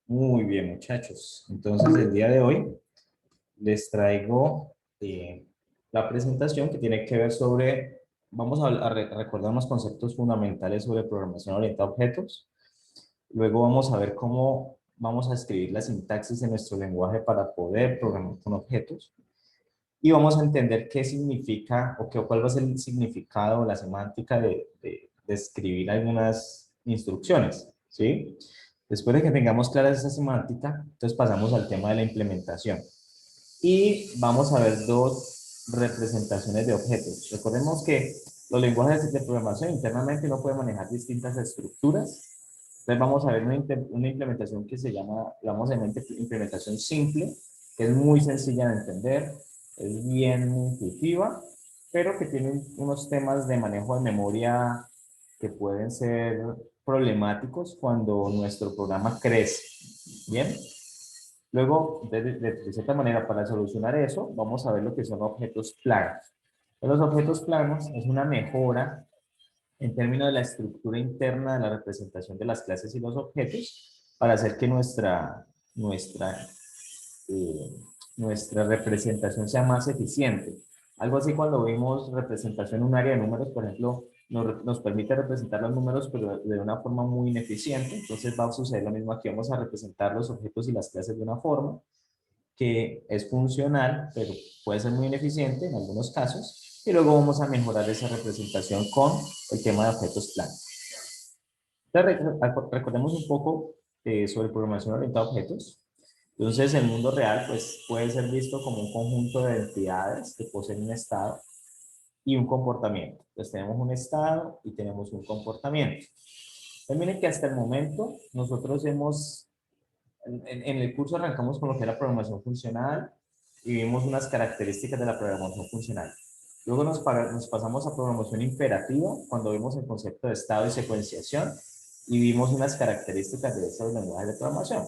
Muy bien, muchachos. Entonces, el día de hoy les traigo la presentación que tiene que ver sobre, vamos a recordar unos conceptos fundamentales sobre programación orientada a objetos. Luego vamos a ver cómo vamos a escribir la sintaxis de nuestro lenguaje para poder programar con objetos. Y vamos a entender qué significa o cuál va a ser el significado o la semántica de escribir algunas instrucciones, ¿sí? Después de que tengamos clara esa semántica, entonces pasamos al tema de la implementación. Y vamos a ver dos representaciones de objetos. Recordemos que los lenguajes de programación internamente no pueden manejar distintas estructuras. Entonces vamos a ver una implementación que se llama, digamos, implementación simple, que es muy sencilla de entender, es bien intuitiva, pero que tiene unos temas de manejo de memoria que pueden ser problemáticos cuando nuestro programa crece. Bien, luego, de cierta manera, para solucionar eso, vamos a ver lo que son objetos planos. Los objetos planos es una mejora en términos de la estructura interna de la representación de las clases y los objetos para hacer que eh, nuestra representación sea más eficiente. Algo así cuando vimos representación en un área de números, por ejemplo, nos permite representar los números, pero de una forma muy ineficiente. Entonces va a suceder lo mismo aquí. Vamos a representar los objetos y las clases de una forma que es funcional, pero puede ser muy ineficiente en algunos casos. Y luego vamos a mejorar esa representación con el tema de objetos planos. Entonces, recordemos un poco sobre programación orientada a objetos. Entonces, el mundo real pues, puede ser visto como un conjunto de entidades que poseen un estado y un comportamiento. Entonces, tenemos un estado y tenemos un comportamiento. Entonces, miren que hasta el momento nosotros en el curso arrancamos con lo que era programación funcional y vimos unas características de la programación funcional. Luego nos pasamos a programación imperativa cuando vimos el concepto de estado y secuenciación y vimos unas características de esos lenguajes de programación.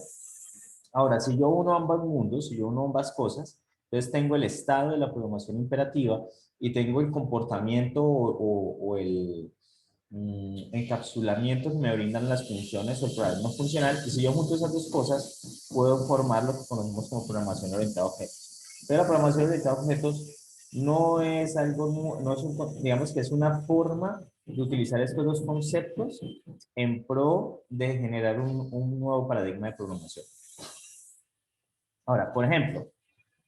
Ahora, si yo uno ambos mundos, si yo uno ambas cosas, entonces tengo el estado de la programación imperativa y tengo el comportamiento o el encapsulamiento que me brindan las funciones o el programa funcional. Y si yo junto esas dos cosas, puedo formar lo que conocemos como programación orientada a objetos. Pero la programación orientada a objetos no es algo, no es un, digamos que es una forma de utilizar estos dos conceptos en pro de generar un nuevo paradigma de programación. Ahora, por ejemplo,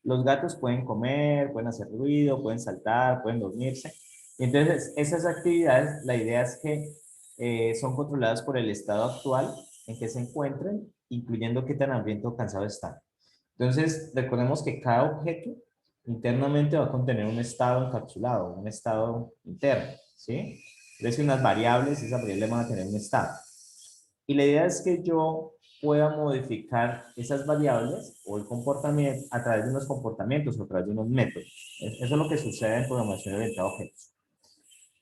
los gatos pueden comer, pueden hacer ruido, pueden saltar, pueden dormirse. Y entonces, esas actividades, la idea es que son controladas por el estado actual en que se encuentren, incluyendo qué tan hambriento o cansado están. Entonces, recordemos que cada objeto internamente va a contener un estado encapsulado, un estado interno, ¿sí? Es decir, unas variables, esas variables van a tener un estado. Y la idea es que yo pueda modificar esas variables o el comportamiento a través de unos comportamientos o a través de unos métodos. Eso es lo que sucede en programación orientada a objetos.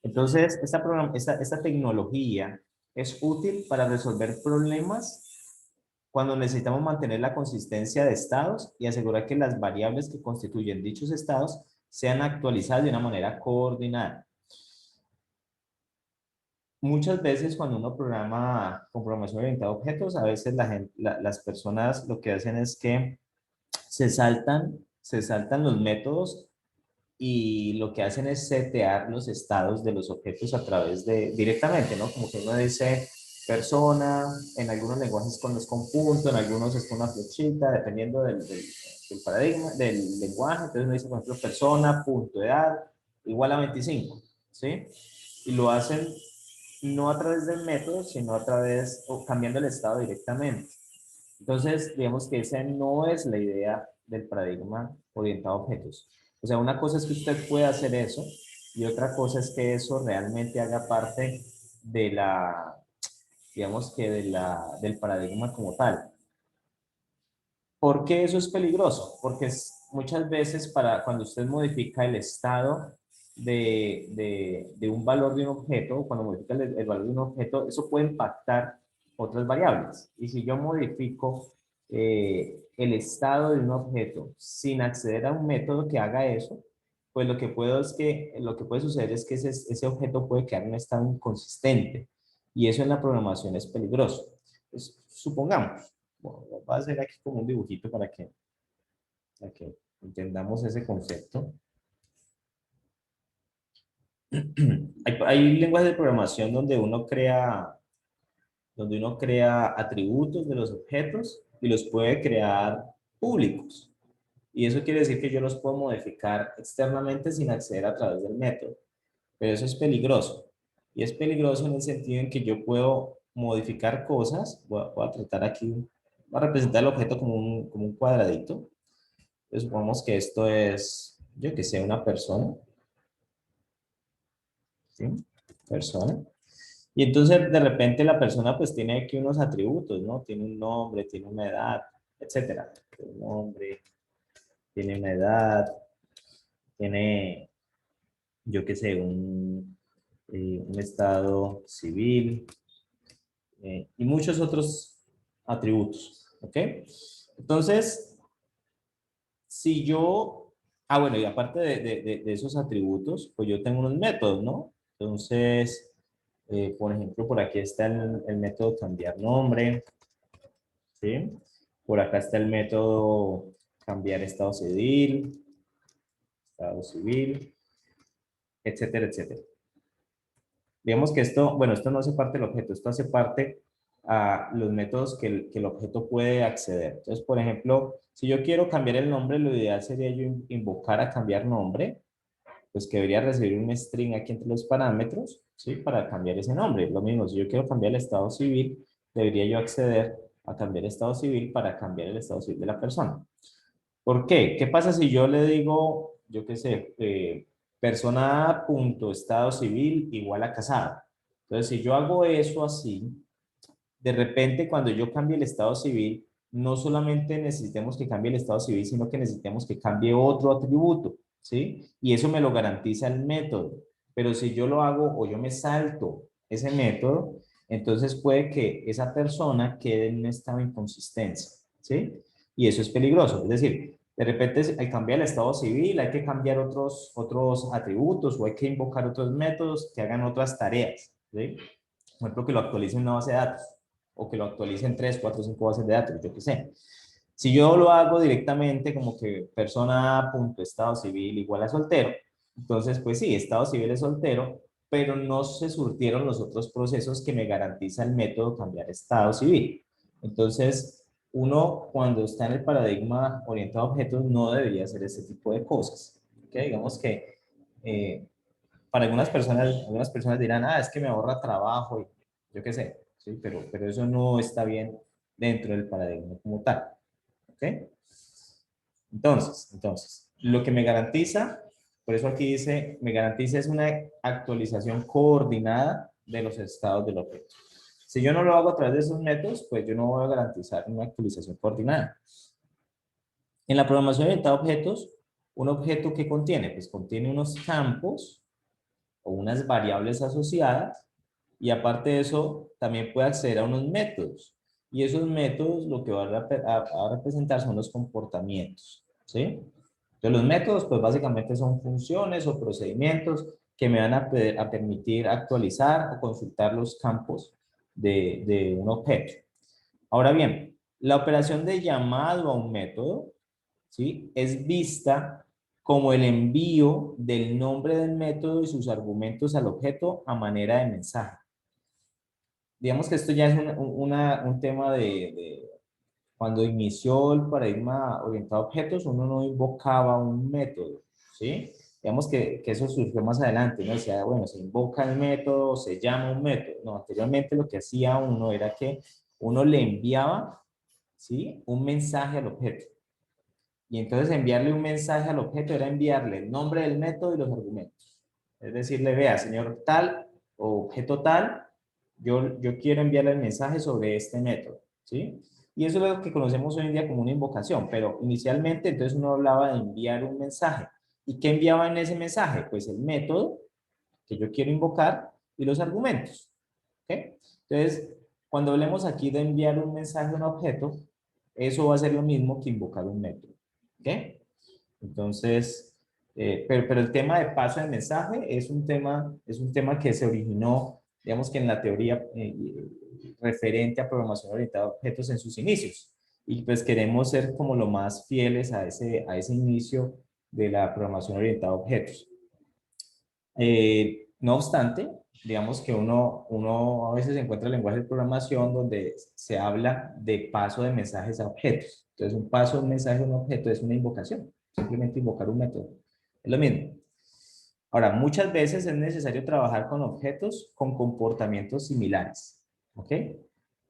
Entonces, esta tecnología es útil para resolver problemas cuando necesitamos mantener la consistencia de estados y asegurar que las variables que constituyen dichos estados sean actualizadas de una manera coordinada. Muchas veces cuando uno programa con programación orientada a objetos, a veces las personas lo que hacen es que se saltan los métodos y lo que hacen es setear los estados de los objetos a través directamente, ¿no? Como que uno dice persona, en algunos lenguajes con los conjuntos, en algunos es con una flechita, dependiendo del paradigma, del lenguaje. Entonces uno dice, por ejemplo, persona, punto de edad, igual a 25, ¿sí? Y lo hacen no a través del método, sino a través, o cambiando el estado directamente. Entonces, digamos que esa no es la idea del paradigma orientado a objetos. O sea, una cosa es que usted pueda hacer eso y otra cosa es que eso realmente haga parte de digamos que del paradigma como tal. ¿Por qué eso es peligroso? Porque muchas veces cuando usted modifica el estado de un valor de un objeto, cuando modifica el valor de un objeto, eso puede impactar otras variables. Y si yo modifico el estado de un objeto sin acceder a un método que haga eso, pues lo que puede suceder es que ese objeto puede quedar en un estado inconsistente. Y eso en la programación es peligroso. Pues, supongamos, Bueno, voy a hacer aquí como un dibujito para que entendamos ese concepto. Hay lenguajes de programación donde uno crea atributos de los objetos y los puede crear públicos. Y eso quiere decir que yo los puedo modificar externamente sin acceder a través del método. Pero eso es peligroso. Y es peligroso en el sentido en que yo puedo modificar cosas. Voy a tratar aquí, voy a representar el objeto como un cuadradito. Entonces, supongamos que esto es, yo que sé, una persona. ¿Sí? Persona. Y entonces de repente la persona pues tiene aquí unos atributos, ¿no? Tiene un nombre, tiene una edad, etcétera. Tiene un nombre, tiene una edad, tiene, yo qué sé, un estado civil y muchos otros atributos, ¿ok? Entonces, si yo, bueno, y aparte de esos atributos, pues yo tengo unos métodos, ¿no? Entonces, por ejemplo, por aquí está el método cambiar nombre, ¿sí? Por acá está el método cambiar estado civil, etcétera, etcétera. Digamos que esto, bueno, esto no hace parte del objeto, esto hace parte a los métodos que el objeto puede acceder. Entonces, por ejemplo, si yo quiero cambiar el nombre, lo ideal sería yo invocar a cambiar nombre, pues que debería recibir un string aquí entre los parámetros, ¿sí? Para cambiar ese nombre. Lo mismo, si yo quiero cambiar el estado civil, debería yo acceder a cambiar el estado civil para cambiar el estado civil de la persona. ¿Por qué? ¿Qué pasa si yo le digo, yo qué sé, persona A punto estado civil igual a casado? Entonces, si yo hago eso así, de repente cuando yo cambie el estado civil, no solamente necesitemos que cambie el estado civil, sino que necesitemos que cambie otro atributo, ¿sí? Y eso me lo garantiza el método. Pero si yo lo hago o yo me salto ese método, entonces puede que esa persona quede en un estado de inconsistencia, ¿sí? Y eso es peligroso. Es decir, de repente al cambiar el estado civil hay que cambiar otros atributos o hay que invocar otros métodos que hagan otras tareas, ¿sí? Por ejemplo, que lo actualice en una base de datos o que lo actualice en 3, 4, 5 bases de datos, yo qué sé. Si yo lo hago directamente como que persona punto estado civil igual a soltero, entonces pues sí, estado civil es soltero, pero no se surtieron los otros procesos que me garantiza el método cambiar estado civil. Entonces, uno cuando está en el paradigma orientado a objetos no debería hacer ese tipo de cosas. ¿Okay? Digamos que para algunas personas dirán, es que me ahorra trabajo y yo qué sé, ¿sí? Pero eso no está bien dentro del paradigma como tal. ¿Ok? Entonces, lo que me garantiza, por eso aquí dice, me garantiza es una actualización coordinada de los estados del objeto. Si yo no lo hago a través de esos métodos, pues yo no voy a garantizar una actualización coordinada. En la programación orientada a objetos, un objeto que contiene, pues contiene unos campos o unas variables asociadas y aparte de eso también puede acceder a unos métodos y esos métodos lo que van a representar son los comportamientos, ¿sí? Entonces los métodos pues básicamente son funciones o procedimientos que me van a permitir actualizar o consultar los campos de un objeto. Ahora bien, la operación de llamado a un método, ¿sí? Es vista como el envío del nombre del método y sus argumentos al objeto a manera de mensaje. Digamos que esto ya es un tema de cuando inició el paradigma orientado a objetos, uno no invocaba un método, ¿sí? Digamos que eso surgió más adelante, ¿no? Decía, bueno, se invoca el método, se llama un método. No, anteriormente lo que hacía uno era que uno le enviaba, ¿sí? Un mensaje al objeto. Y entonces enviarle un mensaje al objeto era enviarle el nombre del método y los argumentos. Es decirle, vea, señor tal o objeto tal, yo quiero enviarle el mensaje sobre este método, ¿sí? Y eso es lo que conocemos hoy en día como una invocación, pero inicialmente entonces uno hablaba de enviar un mensaje. ¿Y qué enviaba en ese mensaje? Pues el método que yo quiero invocar y los argumentos, ¿ok? Entonces, cuando hablemos aquí de enviar un mensaje a un objeto, eso va a ser lo mismo que invocar un método. ¿Ok? Entonces, pero el tema de paso de mensaje es un tema que se originó digamos que en la teoría referente a programación orientada a objetos en sus inicios. Y pues queremos ser como lo más fieles a ese inicio de la programación orientada a objetos. No obstante, digamos que uno a veces encuentra lenguajes de programación donde se habla de paso de mensajes a objetos. Entonces, un paso de un mensaje a un objeto es una invocación, simplemente invocar un método. Es lo mismo. Ahora, muchas veces es necesario trabajar con objetos con comportamientos similares. ¿Ok?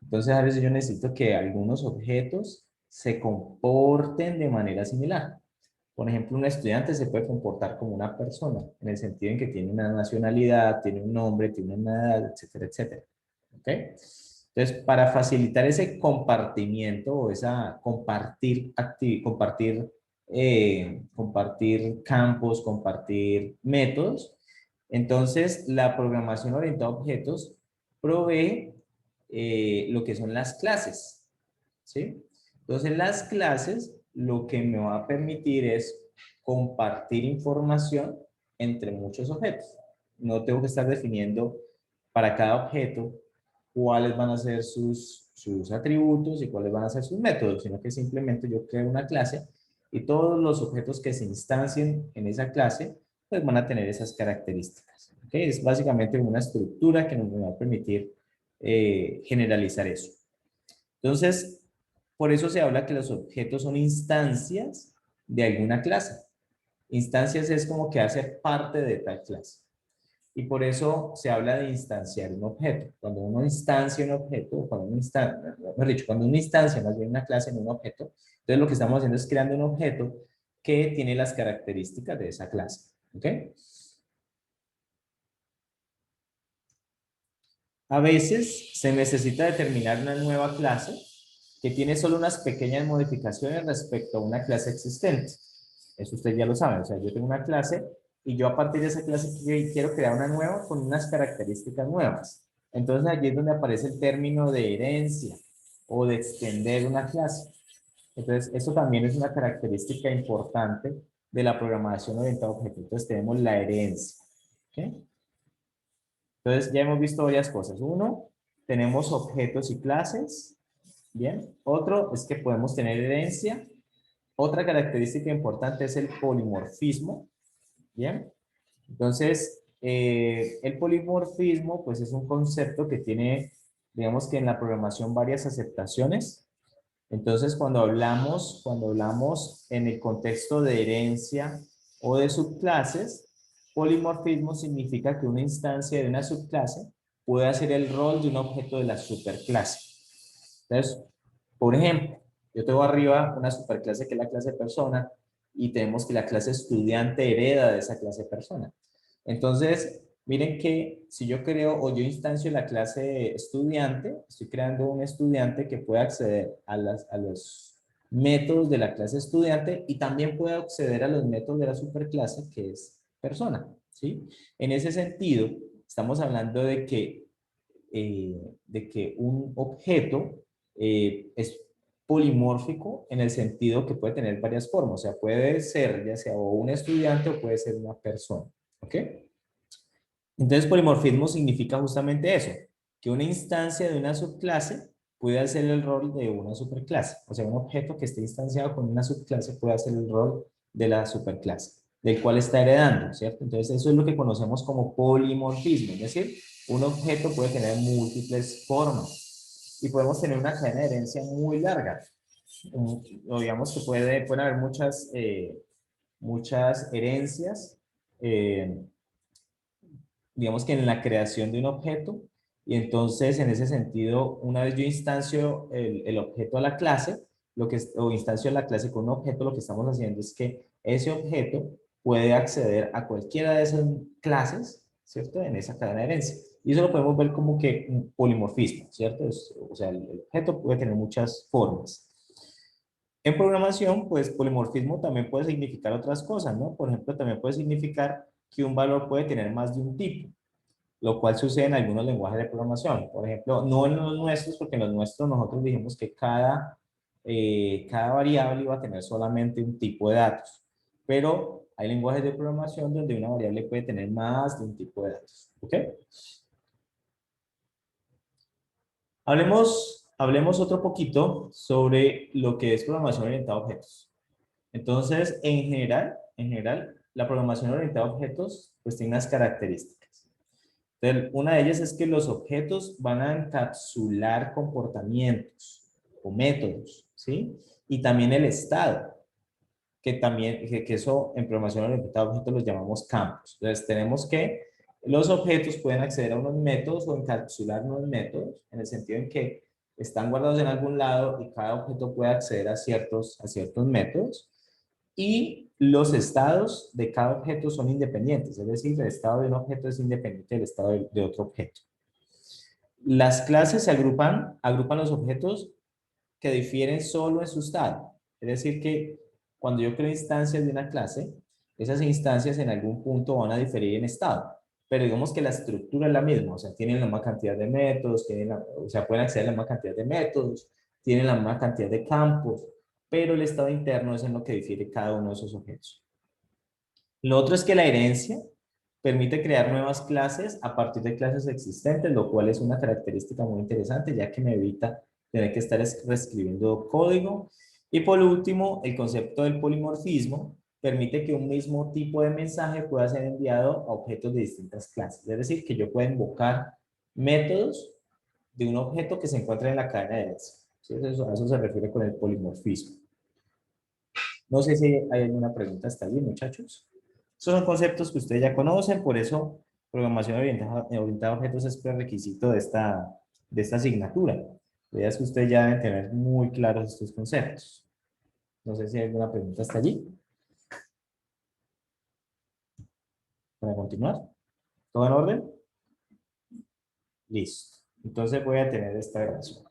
Entonces, a veces yo necesito que algunos objetos se comporten de manera similar. Por ejemplo, un estudiante se puede comportar como una persona, en el sentido en que tiene una nacionalidad, tiene un nombre, tiene una edad, etcétera, etcétera. ¿Ok? Entonces, para facilitar ese compartimiento o esa compartir campos, compartir métodos, entonces la programación orientada a objetos provee lo que son las clases. ¿Sí? Entonces, las clases lo que me va a permitir es compartir información entre muchos objetos. No tengo que estar definiendo para cada objeto cuáles van a ser sus atributos y cuáles van a ser sus métodos, sino que simplemente yo creo una clase y todos los objetos que se instancien en esa clase pues van a tener esas características. ¿Okay? Es básicamente una estructura que nos va a permitir generalizar eso. Entonces, por eso se habla que los objetos son instancias de alguna clase. Instancias es como que hace parte de tal clase. Y por eso se habla de instanciar un objeto. Cuando uno instancia un objeto, mejor dicho, cuando uno instancia más bien una clase en un objeto, entonces lo que estamos haciendo es creando un objeto que tiene las características de esa clase. ¿Ok? A veces se necesita determinar una nueva clase que tiene solo unas pequeñas modificaciones respecto a una clase existente. Eso usted ya lo sabe. O sea, yo tengo una clase y yo a partir de esa clase quiero crear una nueva con unas características nuevas. Entonces allí es donde aparece el término de herencia o de extender una clase. Entonces, eso también es una característica importante de la programación orientada a objetos. Entonces, tenemos la herencia. ¿Okay? Entonces, ya hemos visto varias cosas. Uno, tenemos objetos y clases. Bien. Otro es que podemos tener herencia. Otra característica importante es el polimorfismo. Bien. Entonces, el polimorfismo, pues es un concepto que tiene, digamos que en la programación varias aceptaciones. Entonces, cuando hablamos en el contexto de herencia o de subclases, polimorfismo significa que una instancia de una subclase puede hacer el rol de un objeto de la superclase. Entonces, por ejemplo, yo tengo arriba una superclase que es la clase persona y tenemos que la clase estudiante hereda de esa clase persona. Entonces, miren que si yo creo o yo instancio la clase estudiante, estoy creando un estudiante que puede acceder a los métodos de la clase estudiante y también puede acceder a los métodos de la superclase que es persona, ¿sí? En ese sentido, estamos hablando de que un objeto es polimórfico en el sentido que puede tener varias formas, o sea, puede ser ya sea o un estudiante o puede ser una persona, ¿ok? Entonces, polimorfismo significa justamente eso, que una instancia de una subclase puede hacer el rol de una superclase, o sea, un objeto que esté instanciado con una subclase puede hacer el rol de la superclase, del cual está heredando, ¿cierto? Entonces, eso es lo que conocemos como polimorfismo, es decir, un objeto puede tener múltiples formas y podemos tener una cadena de herencia muy larga. O digamos que pueden haber muchas herencias, eh, digamos que en la creación de un objeto, y entonces en ese sentido, una vez yo instancio el objeto a la clase, o instancio la clase con un objeto, lo que estamos haciendo es que ese objeto puede acceder a cualquiera de esas clases, ¿cierto? En esa cadena de herencia. Y eso lo podemos ver como que un polimorfismo, ¿cierto? O sea, el objeto puede tener muchas formas. En programación, pues polimorfismo también puede significar otras cosas, ¿no? Por ejemplo, también puede significar que un valor puede tener más de un tipo, lo cual sucede en algunos lenguajes de programación. Por ejemplo, no en los nuestros, porque en los nuestros nosotros dijimos que cada variable iba a tener solamente un tipo de datos, pero hay lenguajes de programación donde una variable puede tener más de un tipo de datos, ¿ok? Hablemos otro poquito sobre lo que es programación orientada a objetos. Entonces, en general, la programación orientada a objetos pues tiene unas características. Entonces, una de ellas es que los objetos van a encapsular comportamientos o métodos, ¿sí? Y también el estado, que eso en programación orientada a objetos los llamamos campos. Entonces, tenemos que los objetos pueden acceder a unos métodos o encapsular unos métodos, en el sentido en que están guardados en algún lado y cada objeto puede acceder a ciertos métodos. Y los estados de cada objeto son independientes, es decir, el estado de un objeto es independiente del estado de otro objeto. Las clases se agrupan los objetos que difieren solo en su estado. Es decir, que cuando yo creo instancias de una clase, esas instancias en algún punto van a diferir en estado. Pero digamos que la estructura es la misma, o sea, tienen la misma cantidad de métodos, o sea, pueden acceder a la misma cantidad de métodos, tienen la misma cantidad de campos, pero el estado interno es en lo que difiere cada uno de esos objetos. Lo otro es que la herencia permite crear nuevas clases a partir de clases existentes, lo cual es una característica muy interesante, ya que me evita tener que estar reescribiendo código. Y por último, el concepto del polimorfismo permite que un mismo tipo de mensaje pueda ser enviado a objetos de distintas clases. Es decir, que yo pueda invocar métodos de un objeto que se encuentra en la cadena de herencia. ¿Sí? A eso se refiere con el polimorfismo. No sé si hay alguna pregunta hasta allí, muchachos. Estos son conceptos que ustedes ya conocen, por eso programación orientada a objetos es prerequisito de esta asignatura. La idea es que ustedes ya deben tener muy claros estos conceptos. No sé si hay alguna pregunta hasta allí para continuar. ¿Todo en orden? Listo. Entonces voy a tener esta grabación.